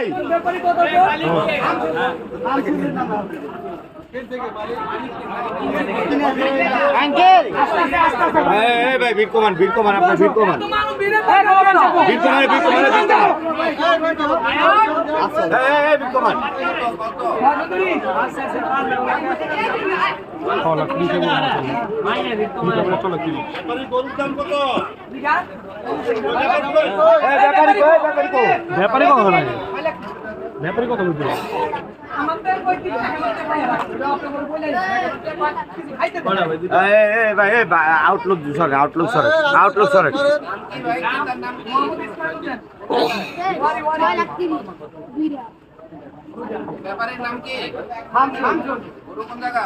ভাই আঙ্কেল ভাই ভিড় কমান আপনার ভিড় কমান ব্যাপারী কত লাগে ব্যাপারী কত বলতে আউটলুক সরে আউটলুক সরে ব্যাপারের নাম কি কোন জায়গা